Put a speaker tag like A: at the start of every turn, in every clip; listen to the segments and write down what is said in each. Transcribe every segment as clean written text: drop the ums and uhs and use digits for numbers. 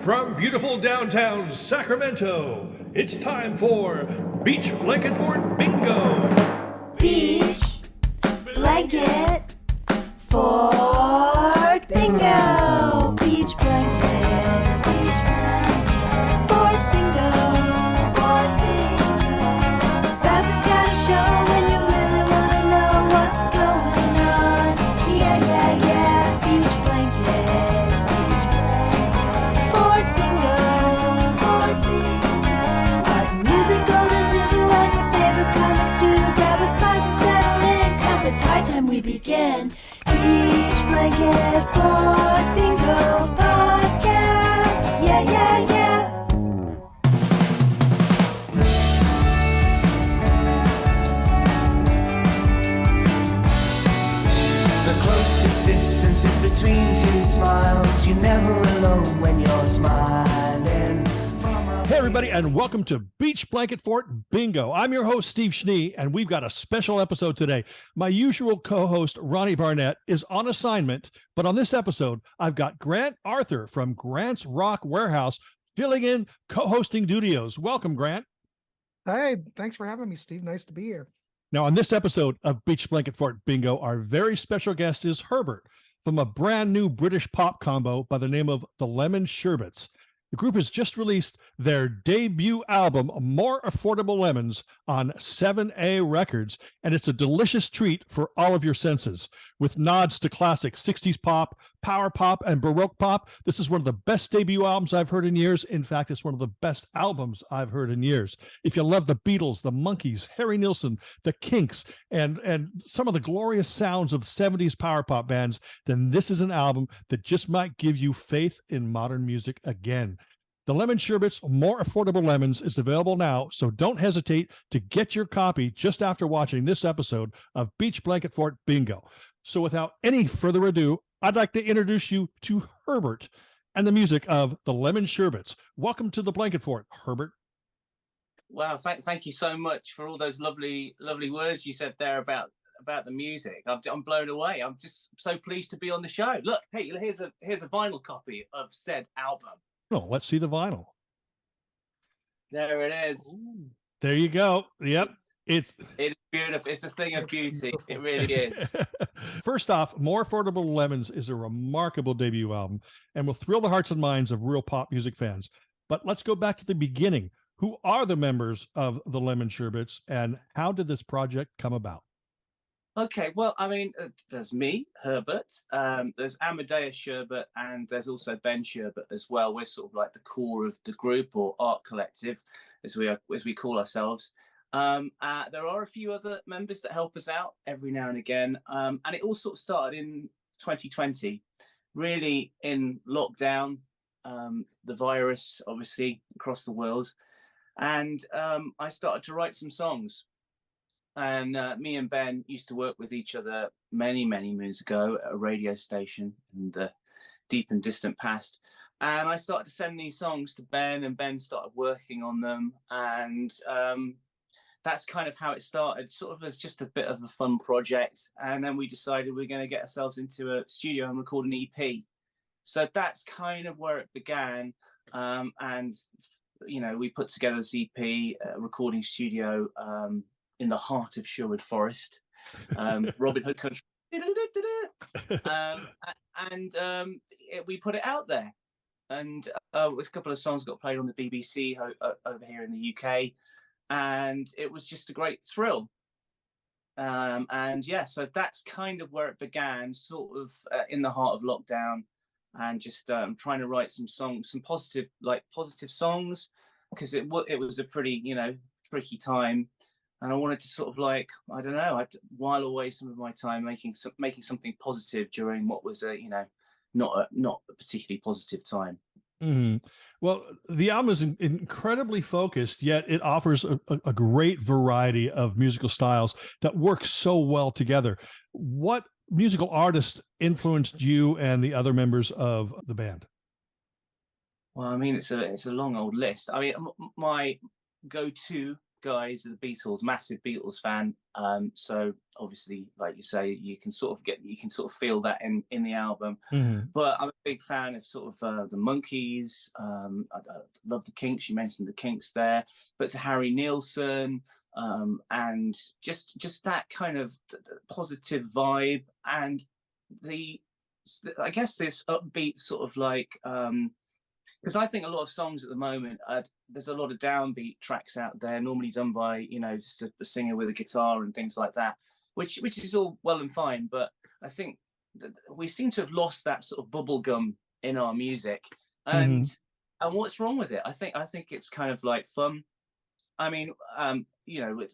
A: From beautiful downtown Sacramento, it's time for Beach Blanket Fort Bingo.
B: Beach Blanket Fort Bingo. Beach Blanket Fort Bingo. Fort Bingo. Spouses gotta show when you really wanna know what's going on. Yeah, yeah, yeah. Beach Blanket Fort Bingo. Fort Bingo. Art and music, golden blue, and your favorite comics too. Grab a spot and settle in, 'cause it's high time we begin. Beach Blanket Fort Bingo Podcast. Yeah, yeah, yeah.
C: The closest distance is between two smiles. You're never alone when you're smiling.
A: Hey, everybody, and welcome to Beach Blanket Fort Bingo. I'm your host, Steve Schnee, and we've got a special episode today. My usual co-host, Ronnie Barnett, is on assignment, but on this episode, I've got Grant Arthur from Grant's Rock Warehouse filling in co-hosting duties. Welcome, Grant.
D: Hey, thanks for having me, Steve. Nice to be here.
A: Now, on this episode of Beach Blanket Fort Bingo, our very special guest is Herbert from a brand new British pop combo by the name of the Lemon Sherbets. The group has just released their debut album, More Affordable Lemons, on 7A Records, and it's a delicious treat for all of your senses. With nods to classic 60s pop, power pop, and Baroque pop, this is one of the best debut albums I've heard in years. In fact, it's one of the best albums I've heard in years. If you love the Beatles, the Monkees, Harry Nilsson, the Kinks, and some of the glorious sounds of 70s power pop bands, then this is an album that just might give you faith in modern music again. The Lemon Sherbets More Affordable Lemons is available now, so don't hesitate to get your copy just after watching this episode of Beach Blanket Fort Bingo. So without any further ado, I'd like to introduce you to Herbert and the music of the Lemon Sherbets. Welcome to the Blanket Fort, Herbert.
E: Wow, thank you so much for all those lovely words you said there about the music. I'm blown away. I'm just so pleased to be on the show. Look, hey, here's a vinyl copy of said album.
A: Oh, let's see the vinyl.
E: There it is.
A: Ooh, there you go. Yep.
E: It is beautiful. It's a thing of beauty. It really is.
A: First off, More Affordable Lemons is a remarkable debut album and will thrill the hearts and minds of real pop music fans. But let's go back to the beginning. Who are the members of the Lemon Sherbets and how did this project come about?
E: Okay, well, I mean, there's me, Herbert, there's Amadeus Sherbet, and there's also Ben Sherbet as well. We're sort of like the core of the group, or art collective, as we call ourselves. There are a few other members that help us out every now and again, and it all sort of started in 2020, really in lockdown, the virus, obviously, across the world, and I started to write some songs. And me and Ben used to work with each other many moons ago at a radio station in the deep and distant past. And I started to send these songs to Ben, and Ben started working on them. And that's kind of how it started, sort of as just a bit of a fun project. And then we decided we're going to get ourselves into a studio and record an EP. So that's kind of where it began. And, you know, we put together this EP, recording studio, in the heart of Sherwood Forest, Robin Hood country, we put it out there, and a couple of songs got played on the BBC over here in the UK, and it was just a great thrill. And yeah, so that's kind of where it began, sort of in the heart of lockdown, and just trying to write some songs, some positive songs, because it was a pretty, tricky time. And I wanted to sort of I'd while away some of my time making something positive during what was not a particularly positive time.
A: Mm-hmm. Well, the album is incredibly focused, yet it offers a great variety of musical styles that work so well together. What musical artist influenced you and the other members of the band?
E: Well, I mean, it's a long old list. I mean, my go-to guys are the Beatles, massive Beatles fan. So obviously, like you say, you can sort of feel that in the album. But I'm a big fan of sort of the Monkees. I love the Kinks. You mentioned the Kinks there, but to Harry Nilsson, and just that kind of positive vibe, and I guess this upbeat sort of like. Because I think a lot of songs at the moment, there's a lot of downbeat tracks out there, normally done by, you know, just a singer with a guitar and things like that, which is all well and fine. But I think that we seem to have lost that sort of bubblegum in our music. And what's wrong with it? I think it's kind of like fun. I mean, you know,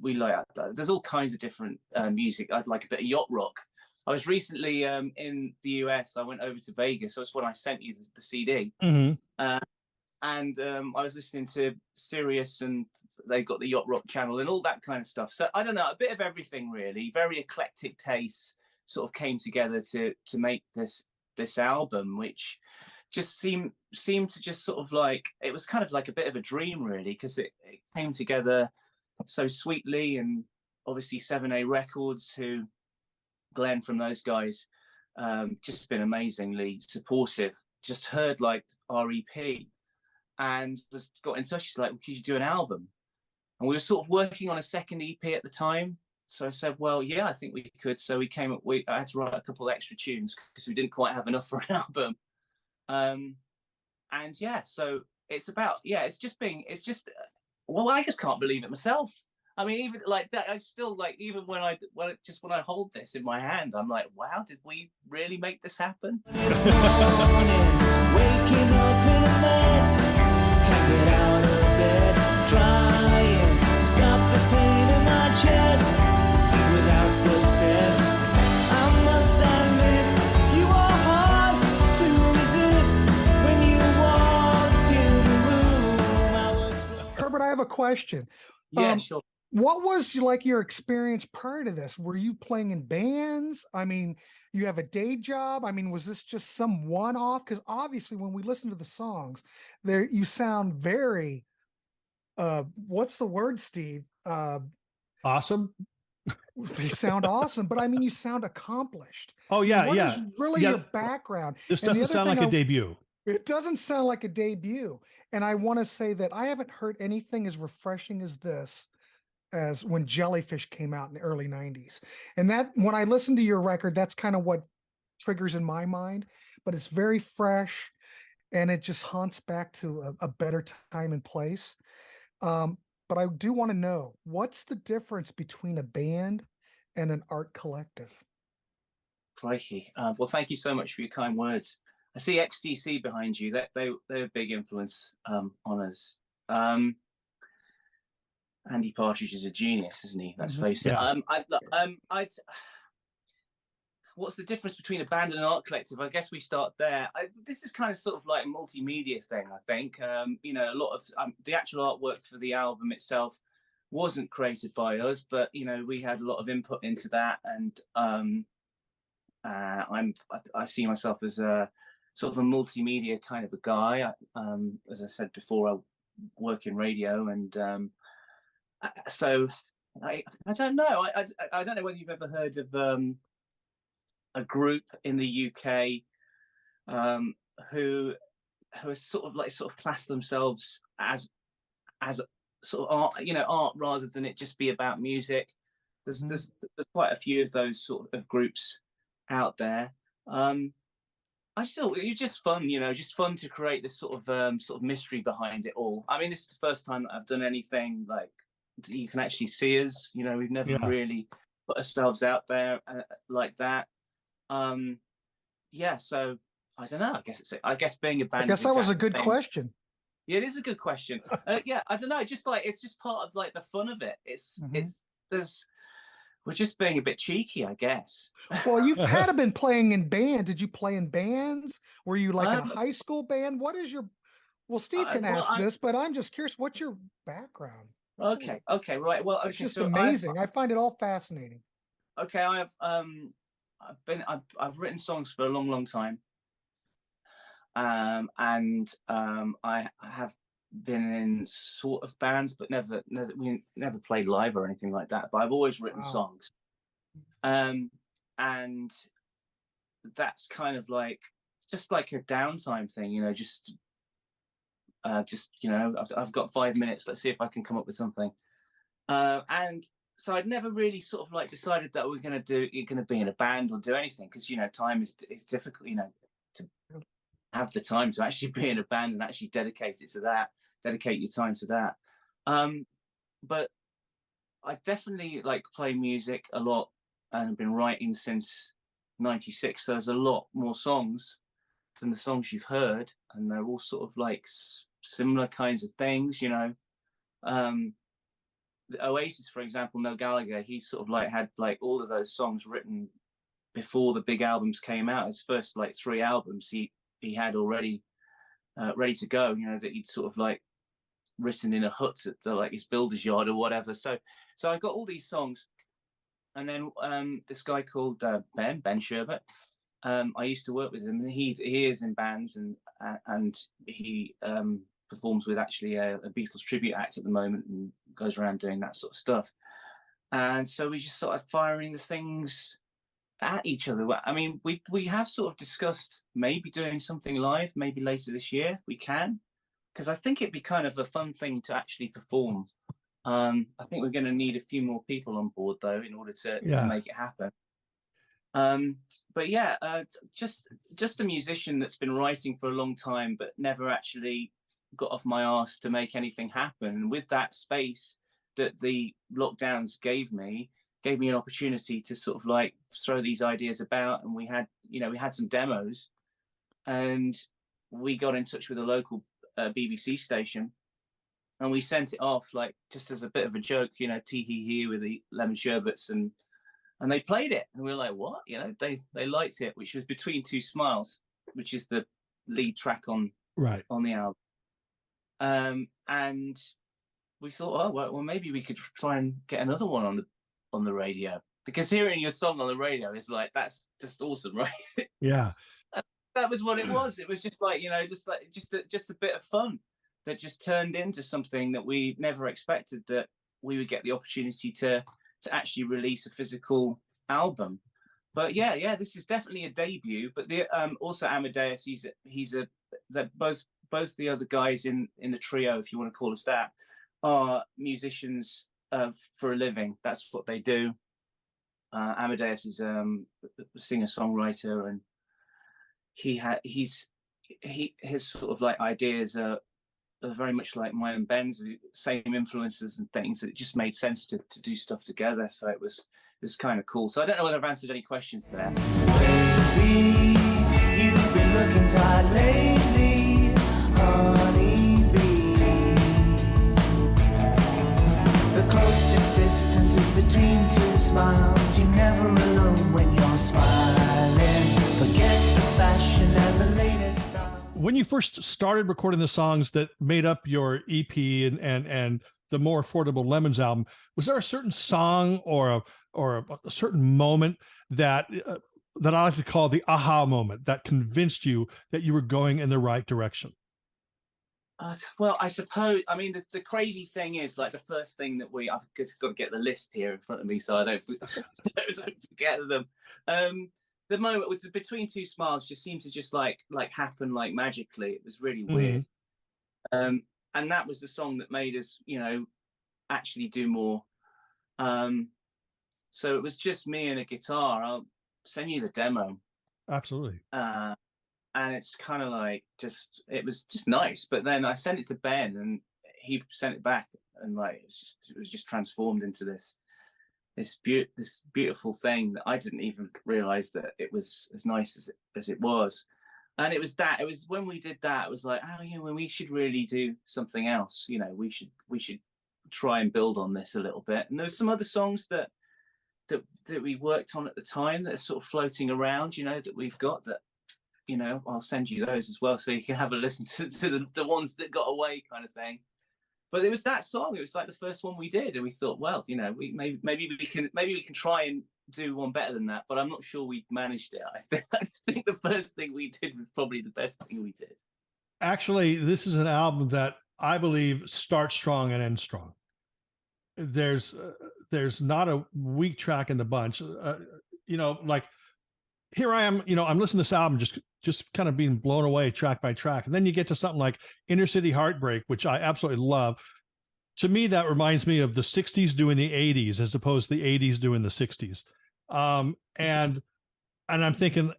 E: we like, there's all kinds of different music. I'd like a bit of yacht rock. I was recently in the US. I went over to Vegas. So that's when I sent you the CD. And I was listening to Sirius, and they got the Yacht Rock channel and all that kind of stuff. So I don't know, a bit of everything really. Very eclectic tastes sort of came together to make this album, which just seemed to just sort of like, it was kind of like a bit of a dream really, because it came together so sweetly. And obviously 7A Records, who Glenn from those guys, just been amazingly supportive. Just heard like our EP and got in touch. She's like, well, could you do an album? And we were sort of working on a second EP at the time. So I said, well, yeah, I think we could. So I had to write a couple extra tunes because we didn't quite have enough for an album. And yeah, so it's about, well, I just can't believe it myself. I mean, even like that, I still like, even when I hold this in my hand, I'm like, wow, did we really make this happen?
C: It's morning, waking up in a mess. Can't get out of bed, trying to stop this pain in my chest. Without success, I must admit, you are hard to resist. When you walked in the room, I was...
D: Herbert, I have a question.
E: Yeah, sure.
D: What was like your experience prior to this? Were you playing in bands? I mean, you have a day job. I mean, was this just some one-off? Because obviously when we listen to the songs, there you sound very what's the word, Steve?
A: Awesome.
D: They sound awesome, but I mean, you sound accomplished.
A: Oh yeah,
D: What
A: yeah.
D: is really your background?
A: This
D: And the
A: doesn't
D: other
A: sound
D: thing
A: like a debut.
D: It doesn't sound like a debut. And I want to say that I haven't heard anything as refreshing as this as when Jellyfish came out in the early 90s. And that, when I listen to your record, that's kind of what triggers in my mind, but it's very fresh and it just haunts back to a better time and place. But I do want to know, what's the difference between a band and an art collective?
E: Crikey. Well, thank you so much for your kind words. I see XTC behind you. They're a big influence on us. Andy Partridge is a genius, isn't he? Let's face it.
A: Yeah.
E: What's the difference between a band and an art collective? I guess we start there. This is kind of sort of like a multimedia thing, I think. You know, a lot of the actual artwork for the album itself wasn't created by us, but you know, we had a lot of input into that, and I see myself as a sort of a multimedia kind of a guy. As I said before, I work in radio, and so I don't know. I don't know whether you've ever heard of a group in the UK who are sort of class themselves as sort of art, you know, art rather than it just be about music. There's quite a few of those sort of groups out there. It's just fun, you know, just fun to create this sort of mystery behind it all. I mean, this is the first time that I've done anything like you can actually see us. You know, we've never really put ourselves out there like that. Yeah, so I don't know. I guess being a band.
D: I guess that was a good question.
E: Yeah, it is a good question. Yeah, I don't know. Just like it's just part of like the fun of it. We're just being a bit cheeky, I guess.
D: Well, you've had to been playing in bands. Did you play in bands? Were you like in a high school band? What is your? Well, Steve can ask this, but I'm just curious. What's your background?
E: Okay, right. Well,
D: it's just amazing. I find it all fascinating.
E: Okay, I've written songs for a long time, and I have been in sort of bands, but we never played live or anything like that. But I've always written songs, and that's kind of like just like a downtime thing, you know. Just you know, I've got 5 minutes. Let's see if I can come up with something. And so I'd never really sort of like decided that you're going to be in a band or do anything, because, you know, time is difficult, you know, to have the time to actually be in a band and actually dedicate your time to that. But I definitely like play music a lot and have been writing since '96. So there's a lot more songs than the songs you've heard, and they're all sort of like similar kinds of things, you know. The Oasis, for example, Noel Gallagher, he sort of like had like all of those songs written before the big albums came out. His first like 3 albums he had already ready to go, you know, that he'd sort of like written in a hut at the, like, his builder's yard or whatever. So I got all these songs, and then this guy called Ben Sherbet, I used to work with him, and he is in bands, and he performs with actually a Beatles tribute act at the moment and goes around doing that sort of stuff. And so we just started firing the things at each other. I mean, we have sort of discussed maybe doing something live, maybe later this year if we can, because I think it'd be kind of a fun thing to actually perform. I think we're going to need a few more people on board though in order to make it happen. But yeah, just a musician that's been writing for a long time but never actually got off my arse to make anything happen. And with that space that the lockdowns gave me an opportunity to sort of like throw these ideas about. And we had some demos, and we got in touch with a local BBC station, and we sent it off like just as a bit of a joke, you know, tee hee hee with the Lemon Sherbets, and they played it, and we were like, what? You know, they liked it, which was Between Two Smiles, which is the lead track on the album. And we thought, oh well, maybe we could try and get another one on the radio, because hearing your song on the radio is like, that's just awesome, right?
A: Yeah.
E: That was what it was. It was just like, you know, just a bit of fun that just turned into something that we never expected, that we would get the opportunity to actually release a physical album. But yeah, this is definitely a debut. But the also Amadeus, both the other guys in the trio, if you want to call us that, are musicians for a living. That's what they do. Amadeus is a singer-songwriter, and his sort of like ideas are very much like mine and Ben's, same influences and things. It just made sense to do stuff together. So it was kind of cool. So I don't know whether I've answered any questions there.
C: Baby, you've been looking tired lately, honeybee. The closest distance is between two smiles. You're never alone when you're smiling. Forget the fashion and the latest styles.
A: When you first started recording the songs that made up your EP and the more affordable Lemons album, was there a certain song or a certain moment that I like to call the aha moment that convinced you that you were going in the right direction?
E: Well, I suppose, I mean, the crazy thing is, like, the first thing that I've got to get the list here in front of me so I don't forget them. The moment with Between Two Smiles just seemed to just like happen like magically. It was really weird. And that was the song that made us, you know, actually do more. So it was just me and a guitar. I'll send you the demo.
A: Absolutely.
E: And it's kind of like it was just nice. But then I sent it to Ben, and he sent it back, and like it was just transformed into this beautiful thing that I didn't even realize that it was as nice as it was. And it was when we did that, it was like, oh yeah, well, we should really do something else. You know, we should try and build on this a little bit. And there's some other songs that we worked on at the time that are sort of floating around, you know, that we've got that, you know, I'll send you those as well so you can have a listen to the ones that got away kind of thing. But it was that song. It was like the first one we did, and we thought, well, you know, maybe we can try and do one better than that. But I'm not sure we managed it. I think the first thing we did was probably the best thing we did.
A: Actually, this is an album that I believe, start strong and end strong. There's not a weak track in the bunch. Like here I am, I'm listening to this album, just kind of being blown away track by track. And then you get to something like Inner City Heartbreak, which I absolutely love. To me, that reminds me of the 60s doing the 80s as opposed to the 80s doing the 60s. And I'm thinking,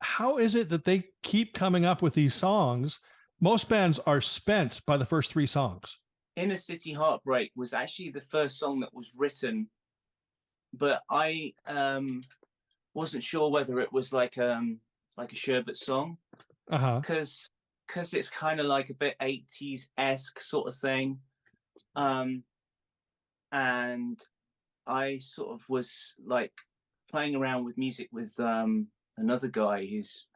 A: how is it that they keep coming up with these songs? Most bands are spent by the first 3 songs.
E: Inner City Heartbreak was actually the first song that was written, but I wasn't sure whether it was like a Sherbet song, because it's kind of like a bit 80s-esque sort of thing, and I sort of was like playing around with music with another guy who's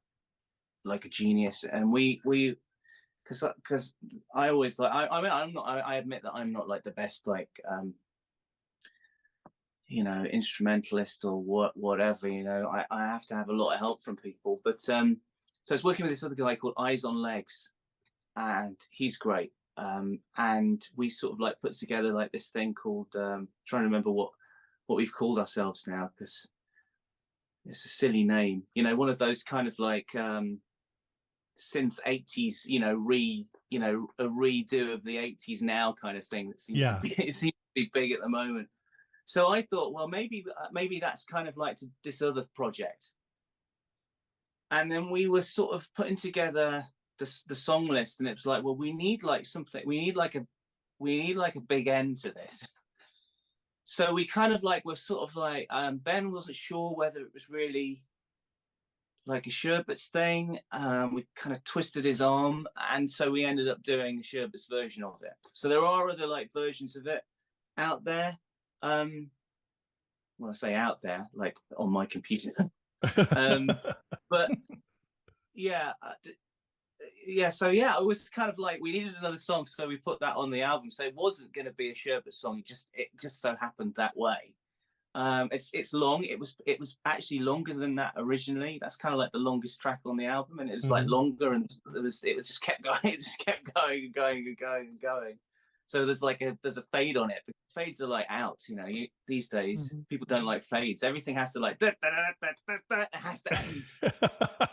E: like a genius, and we because I always like I admit that I'm not like the best like instrumentalist or whatever, I have to have a lot of help from people, but so I was working with this other guy called Eyes on Legs, and he's great, and we sort of like put together like this thing called trying to remember what we've called ourselves now, because it's a silly name, one of those kind of like synth 80s, a redo of the 80s now kind of thing that seems to be big at the moment. So I thought, well, maybe that's kind of like this other project. And then we were sort of putting together the song list, and it was like, well, we need like something, we need like a big end to this. So we kind of like were sort of like Ben wasn't sure whether it was really like a Sherbets thing. We kind of twisted his arm, and so we ended up doing a Sherbets version of it. So there are other like versions of it out there. Well, I say out there, like on my computer. But yeah, so yeah, it was kind of like we needed another song, so we put that on the album. So it wasn't going to be a Sherbet song. It just so happened that way. It's long. It was actually longer than that originally. That's kind of like the longest track on the album, and it was like longer, and it just kept going. It just kept going and going and going and going. So there's a fade on it. But fades are like out, these days people don't like fades. Everything has to like it has to end.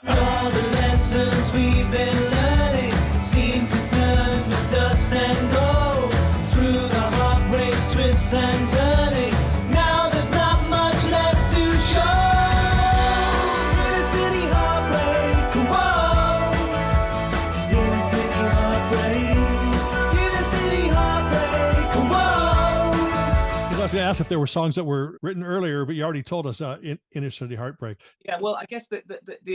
C: All the lessons we've been learning seem to turn to dust and go through the heartbreaks, twists and turning. Now there's not much left to show. Inner city heartbreak, whoa. Inner city heartbreak. Inner city heartbreak, whoa.
A: I was going to ask if there were songs that were written earlier, but you already told us Inner City Heartbreak.
E: Yeah, well, I guess the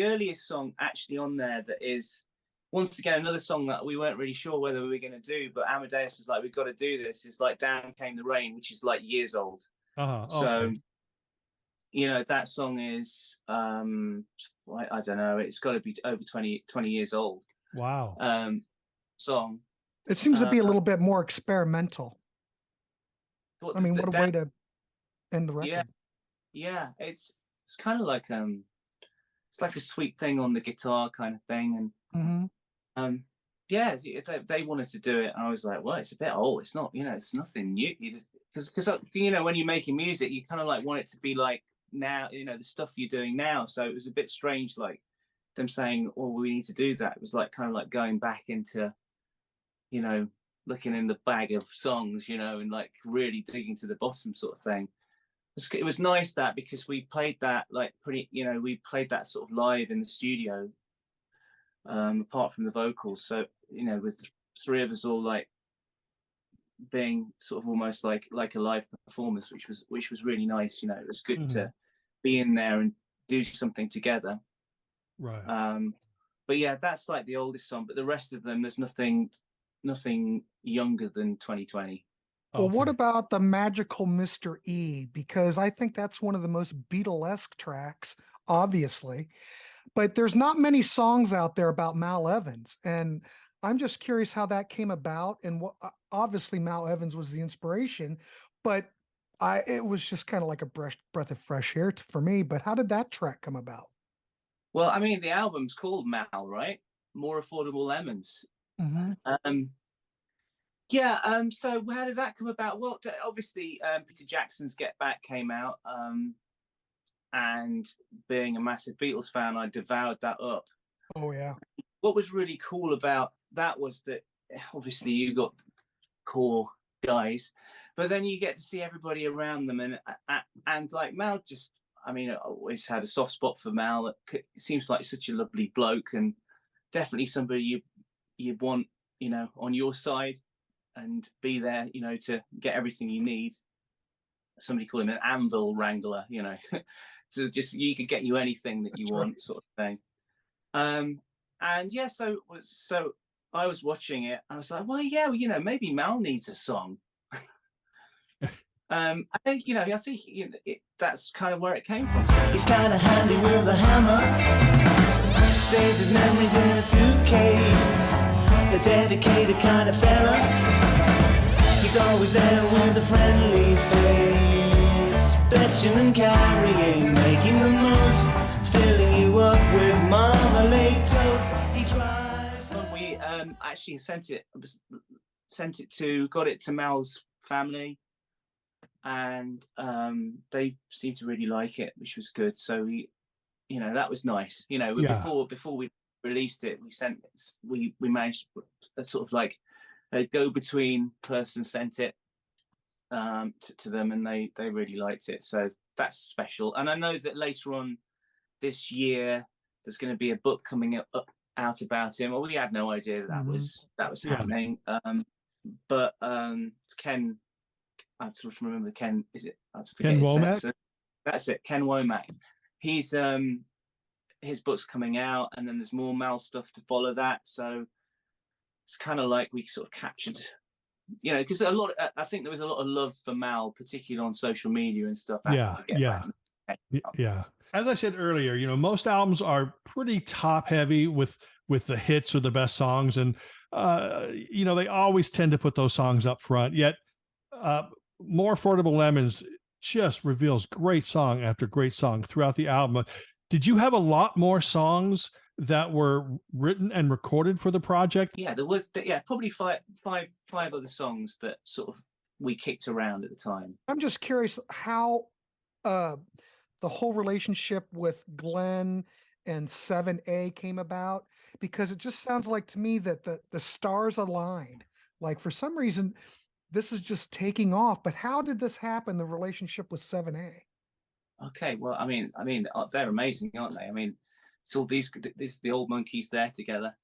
E: earliest song actually on there that is, once again, another song that we weren't really sure whether we were going to do, but Amadeus was like, we've got to do this. It's like Down Came the Rain, which is like years old. So, that song is, I don't know, it's got to be over 20 years old.
A: Wow.
E: Song.
D: It seems to be a little bit more experimental.
E: Well,
D: I mean, what a way to end the record.
E: Yeah, it's kind of like it's like a sweet thing on the guitar kind of thing, and they wanted to do it, and I was like, well, it's a bit old. It's not, it's nothing new. Because when you're making music, you kind of like want it to be like now, the stuff you're doing now. So it was a bit strange, like them saying, "Oh, we need to do that." It was like kind of like going back into, looking in the bag of songs, and like really digging to the bottom sort of thing. It was nice that, because we played that like we played that sort of live in the studio, apart from the vocals. So, with 3 of us all like being sort of almost like a live performance, which was really nice. It was good to be in there and do something together.
A: Right.
E: But yeah, that's like the oldest song, but the rest of them, there's nothing younger than 2020.
D: Well, what about the magical Mr. E? Because I think that's one of the most Beatlesque tracks, obviously, but there's not many songs out there about Mal Evans, and I'm just curious how that came about. And obviously Mal Evans was the inspiration, but it was just kind of like a breath of fresh air for me. But how did that track come about?
E: Well, I mean, the album's called Mal, right? More Affordable Lemons. Yeah. So how did that come about? Well, obviously, Peter Jackson's Get Back came out, and being a massive Beatles fan, I devoured that up.
D: Oh yeah.
E: What was really cool about that was that obviously you got core guys, but then you get to see everybody around them, and like Mal just, I mean, I always had a soft spot for Mal. It seems like such a lovely bloke, and definitely somebody you'd want, on your side, and be there, to get everything you need. Somebody called him an anvil wrangler, so just you could get you anything that you want, sort of thing. And yeah, so I was watching it. I was like, well, yeah, maybe Mal needs a song. I think that's kind of where it came from.
C: He's kind of handy with a hammer, saves his memories in a suitcase, a dedicated kind of fella. He's always there with a friendly face, fetching and carrying, making the most, filling you up with marmalade toast. He drives.
E: We actually got it to Mal's family, and they seemed to really like it, which was good. So that was nice. Before we released it, we managed a sort of like a go-between person sent it to them, and they really liked it. So that's special. And I know that later on this year there's going to be a book coming out about him. Well, we had no idea that was happening. But Ken, I sort of remember Ken. Is it
A: Ken Womack?
E: So that's it, Ken Womack. He's his book's coming out, and then there's more Mal stuff to follow that. So it's kind of like we sort of captured, because I think there was a lot of love for Mal, particularly on social media and stuff.
A: Yeah. As I said earlier, most albums are pretty top heavy with the hits or the best songs, and they always tend to put those songs up front. Yet, More Affordable Lemons just reveals great song after great song throughout the album. Did you have a lot more songs that were written and recorded for the project?
E: Yeah, there was. Yeah, probably five other songs that sort of we kicked around at the time.
D: I'm just curious how the whole relationship with Glenn and 7A came about, because it just sounds like to me that the stars aligned. Like for some reason, this is just taking off. But how did this happen? The relationship with 7A.
E: Okay, well, I mean, they're amazing, aren't they? I mean, it's all these the old monkeys there together.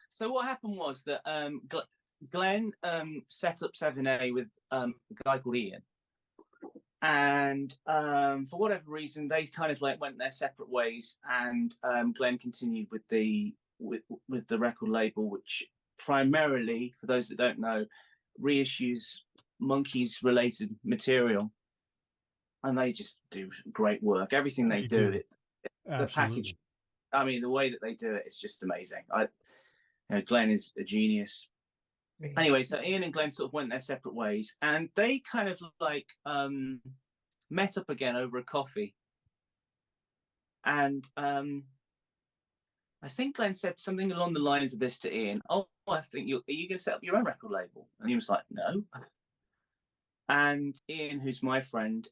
E: So what happened was that Glenn set up 7A with a guy called Ian, and for whatever reason they kind of like went their separate ways, and Glenn continued with the record label, which primarily, for those that don't know, reissues Monkeys related material, and they just do great work. Everything they do. The package, I mean, the way that they do it is just amazing. Glenn is a genius. Anyway, so Ian and Glenn sort of went their separate ways, and they kind of like met up again over a coffee. And I think Glenn said something along the lines of this to Ian: "Oh, I think are you going to set up your own record label?" And he was like, "No." And Ian, who's my friend,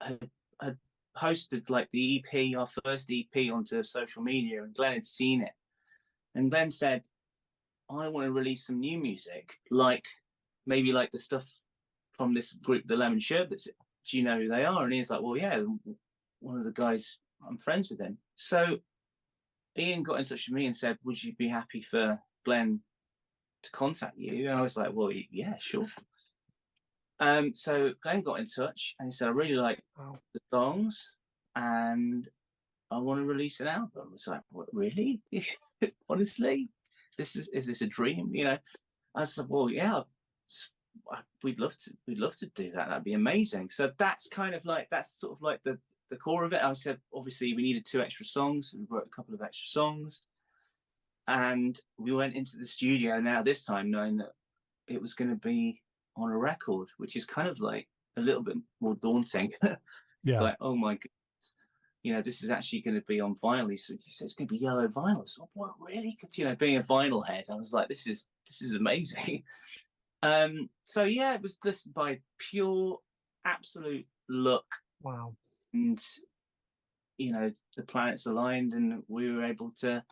E: had posted like the EP, our first EP, onto social media, and Glenn had seen it. And Glenn said, "I want to release some new music, maybe like the stuff from this group, the Lemon Sherbets. Do you know who they are?" And he's like, "Well, yeah, one of the guys, I'm friends with him." So Ian got in touch with me and said, "Would you be happy for Glenn to contact you?" And I was like, "Well, yeah, sure." So Glenn got in touch and he said, "I really like the songs and I want to release an album." I was like, "What, really?" Honestly, is this a dream? I said, "Well, yeah, we'd love to do that. That'd be amazing." So that's sort of like the core of it. I said, obviously we needed 2 extra songs. We wrote a couple of extra songs, and we went into the studio now this time knowing that it was going to be on a record, which is kind of like a little bit more daunting. It's like, oh my goodness, this is actually going to be on vinyl. He said it's going to be yellow vinyl. So what, really? Being a vinyl head, I was like, this is amazing. So yeah, it was listened by pure, absolute luck.
D: Wow.
E: And the planets aligned, and we were able to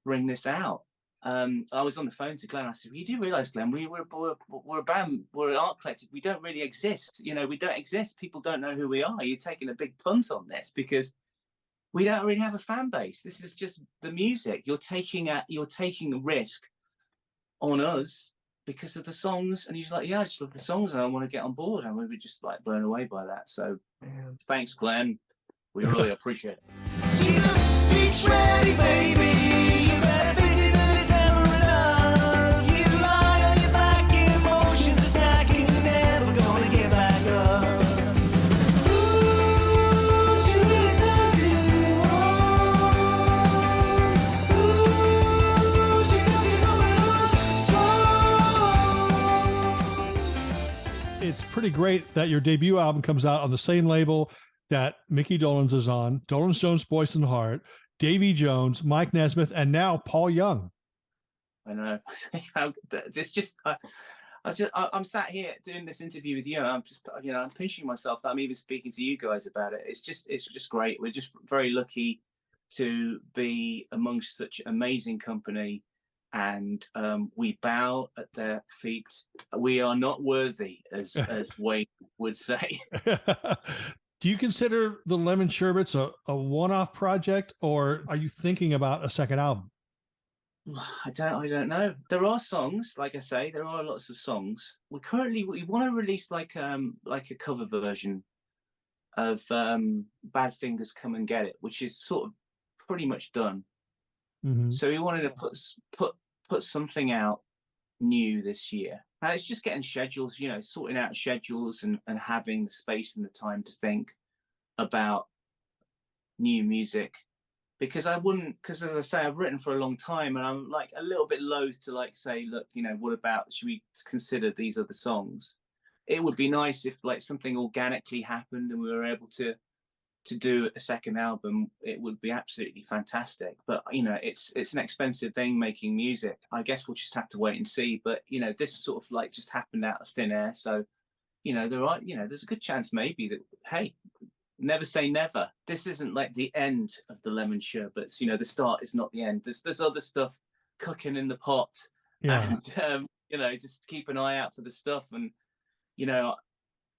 E: bring this out. I was on the phone to Glenn. I said, "You do realize, Glenn, we're a band, we're an art collective. We don't really exist. We don't exist. People don't know who we are. You're taking a big punt on this because we don't really have a fan base. This is just the music. You're taking a risk on us because of the songs." And he's like, "Yeah, I just love the songs and I want to get on board." And we were just like blown away by that. So thanks, Glenn. We really appreciate it.
C: She's a beach ready baby. You better visit the tower of love. You lie on your back, emotions attacking. You're never gonna get back up. Ooh, she really turns you on. Ooh, she got you coming on strong.
A: It's pretty great that your debut album comes out on the same label that Mickey Dolenz is on, Dolenz Jones, Boyce and Hart, Davy Jones, Mike Nesmith, and now Paul Young.
E: I know. It's just, I'm sat here doing this interview with you, and I'm just, I'm pinching myself that I'm even speaking to you guys about it. It's just great. We're just very lucky to be amongst such amazing company, and we bow at their feet. We are not worthy, as Wayne would say.
A: Do you consider the Lemon Sherbets a one-off project, or are you thinking about a second album?
E: I don't know. There are songs, like I say, there are lots of songs. We want to release like a cover version of Badfingers Come and Get It, which is sort of pretty much done.
A: Mm-hmm.
E: So we wanted to put something out new this year. And it's just getting schedules, sorting out schedules and having the space and the time to think about new music. Because as I say, I've written for a long time, and I'm like a little bit loath to like say, look, what about, should we consider these other songs? It would be nice if like something organically happened and we were able to do a second album. It would be absolutely fantastic. But it's an expensive thing, making music. I guess we'll just have to wait and see. But this sort of like just happened out of thin air. So there's a good chance maybe that, hey, never say never. This isn't like the end of the Lemon Sherbets. The start is not the end. There's other stuff cooking in the pot.
A: Yeah.
E: And just keep an eye out for the stuff. And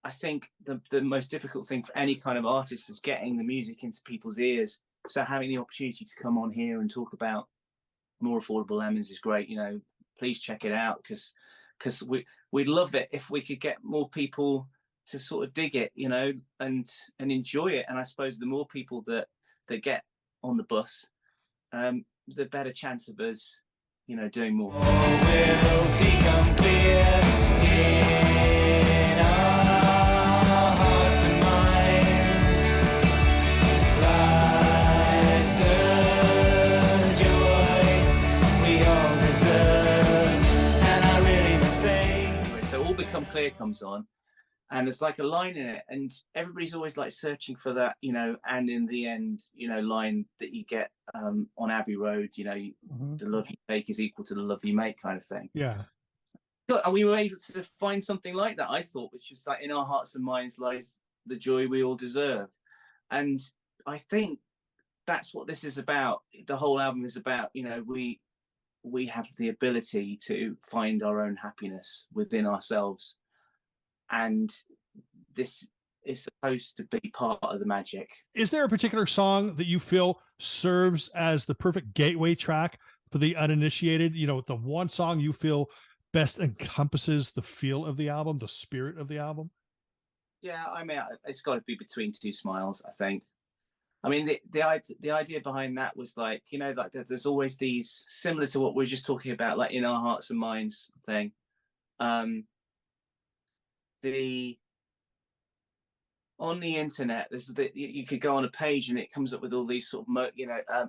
E: I think the most difficult thing for any kind of artist is getting the music into people's ears. So having the opportunity to come on here and talk about More Affordable Lemons is great. Please check it out, because we'd love it if we could get more people to sort of dig it, and enjoy it. And I suppose the more people that get on the bus, the better chance of us, doing more.
C: All will become clear in our hearts and minds. Lies the joy we all deserve. And I really must say.
E: So All Become Clear comes on, and there's like a line in it, and everybody's always like searching for that, and in the end, line that you get on Abbey Road,
A: Mm-hmm.
E: the love you take is equal to the love you make, kind of thing.
A: Yeah.
E: And we were able to find something like that, I thought, which was like, in our hearts and minds lies the joy we all deserve. And I think that's what this is about. The whole album is about, we have the ability to find our own happiness within ourselves. And this is supposed to be part of the magic.
A: Is there a particular song that you feel serves as the perfect gateway track for the uninitiated? The one song you feel best encompasses the feel of the album, the spirit of the album?
E: Yeah, I mean, it's got to be Between Two Smiles, I think. I mean, the idea behind that was like, like there's always these, similar to what we we're just talking about, like in our hearts and minds thing. On the internet, you could go on a page and it comes up with all these sort of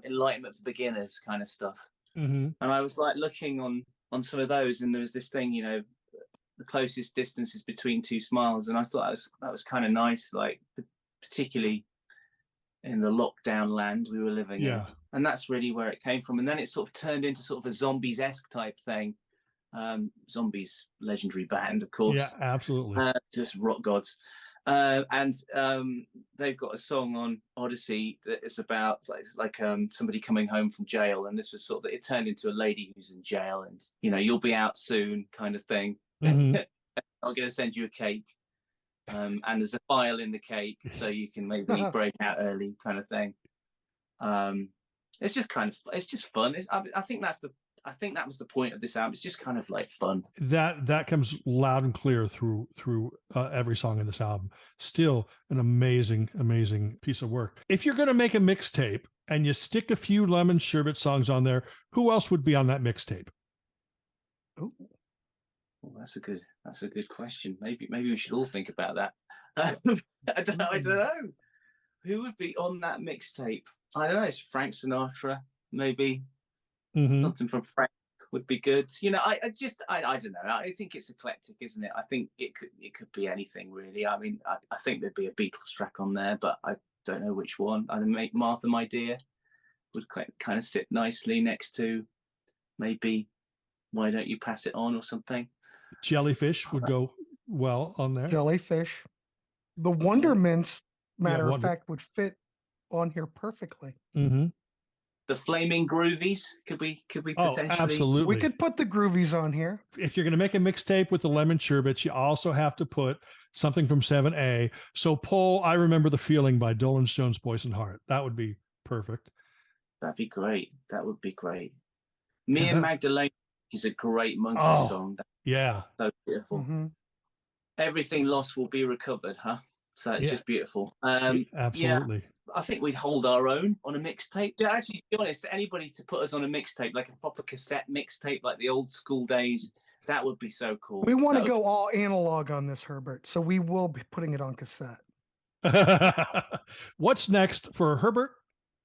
E: enlightenment for beginners kind of stuff.
A: Mm-hmm.
E: And I was like looking on some of those, and there was this thing, the closest distance is between two smiles, and I thought that was kind of nice, like particularly in the lockdown land we were living in.
A: Yeah.
E: And that's really where it came from. And then it sort of turned into sort of a Zombies-esque type thing. Zombies, legendary band, of course.
A: Yeah, absolutely.
E: Just rock gods. And they've got a song on Odyssey that is about like somebody coming home from jail, and this was sort of, it turned into a lady who's in jail, and you'll be out soon kind of thing.
A: Mhm.
E: I'm going to send you a cake, and there's a file in the cake, so you can maybe break out early, kind of thing. It's just kind of, it's just fun. I think that was the point of this album. It's just kind of like fun.
A: That comes loud and clear through every song in this album. Still an amazing piece of work. If you're going to make a mixtape and you stick a few Lemon Sherbet songs on there, who else would be on that mixtape?
E: Oh, that's a good question. Maybe we should all think about that. I don't know. Who would be on that mixtape? I don't know. It's Frank Sinatra, maybe.
A: Mhm.
E: Something from Frank would be good. I don't know. I think it's eclectic, isn't it? I think it could be anything really. I mean, I think there'd be a Beatles track on there, but I don't know which one. I'd make Martha My Dear would kind of sit nicely next to maybe Why Don't You Pass It On or something.
A: Jellyfish would go well on there.
D: Jellyfish. The Wondermints, matter of
A: Wonder-
D: fact, would fit on here perfectly.
A: Mm-hmm.
E: The Flaming Groovies could we
A: Oh,
E: potentially?
A: absolutely.
D: We could put the Groovies on here.
A: If you're going to make a mixtape with the Lemon Sherbets, you also have to put something from 7A. So pull I Remember the Feeling by Dolan Jones, Boyce and Hart. That would be perfect.
E: That'd be great. That would be great. Me and Magdalene is a great Monkey song. That's
A: Yeah.
E: so beautiful.
D: Mm-hmm.
E: Everything lost will be recovered, huh? So it's just beautiful.
A: Absolutely.
E: I think we'd hold our own on a mixtape. Yeah, actually, to be honest, anybody to put us on a mixtape, like a proper cassette mixtape, like the old school days, that would be so cool.
D: We want to go all analog on this, Herbert, so we will be putting it on cassette.
A: What's next for Herbert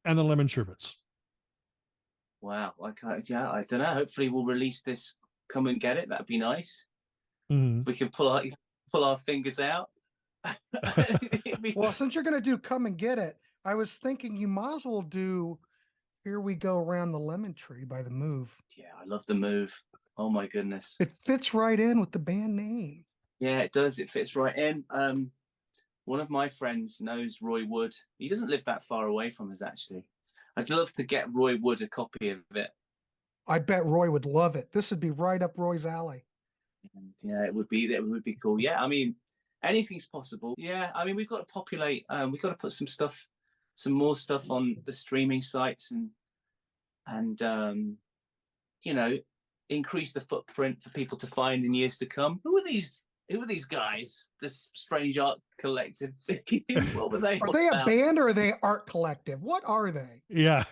A: and the Lemon Sherbets?
E: Wow, I don't know. Hopefully, we'll release this. Come and get it. That'd be nice.
A: Mhm.
E: If we can pull our fingers out.
D: Well, since you're going to do Come and Get It, I was thinking you might as well do Here We Go Around the Lemon Tree by The Move.
E: Yeah, I love The Move. Oh my goodness.
D: It fits right in with the band name.
E: Yeah, it does. It fits right in. One of my friends knows Roy Wood. He doesn't live that far away from us, actually. I'd love to get Roy Wood a copy of it.
D: I bet Roy would love it. This would be right up Roy's alley.
E: And yeah, it would be cool. Yeah, I mean, anything's possible. Yeah, I mean, we've got to populate. We've got to put some more stuff on the streaming sites, and increase the footprint for people to find in years to come. Who are these guys? This strange art collective. What were they?
D: Are they a band or are they art collective? What are they?
A: Yeah.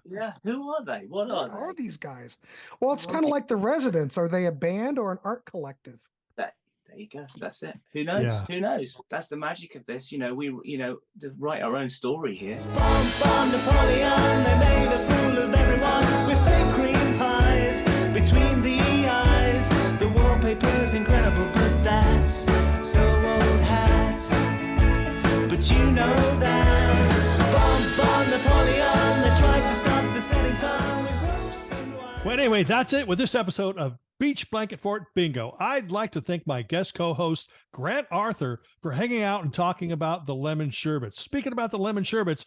E: Yeah. Who are they? What are they?
D: These guys? Well, it's kind of like the Residents. Are they a band or an art collective?
E: There you go. That's it. Who knows?
A: Yeah.
E: Who knows? That's the magic of this. We to write our own story here.
C: Bomb Napoleon, they made a fool of everyone with fake cream pies between the eyes. The wallpaper's incredible, but that's so old hat. But you know that Bomb Napoleon, they tried to stop the setting sun with ropes and wire.
A: Well, anyway, that's it with this episode of Beach Blanket Fort Bingo. I'd like to thank my guest co-host, Grant Arthur, for hanging out and talking about the Lemon Sherbets. Speaking about the Lemon Sherbets,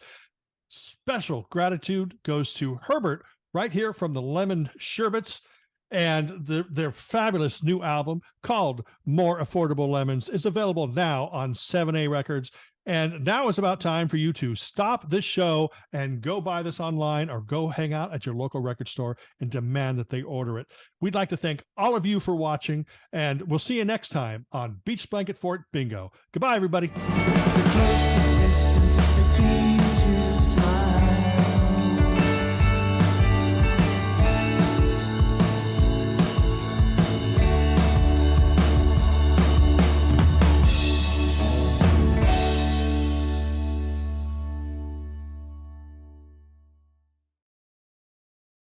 A: special gratitude goes to Herbert right here from the Lemon Sherbets, and their fabulous new album called More Affordable Lemons is available now on 7A Records. And now it's about time for you to stop this show and go buy this online or go hang out at your local record store and demand that they order it. We'd like to thank all of you for watching, and we'll see you next time on Beach Blanket Fort Bingo. Goodbye, everybody.
C: The closest distance is between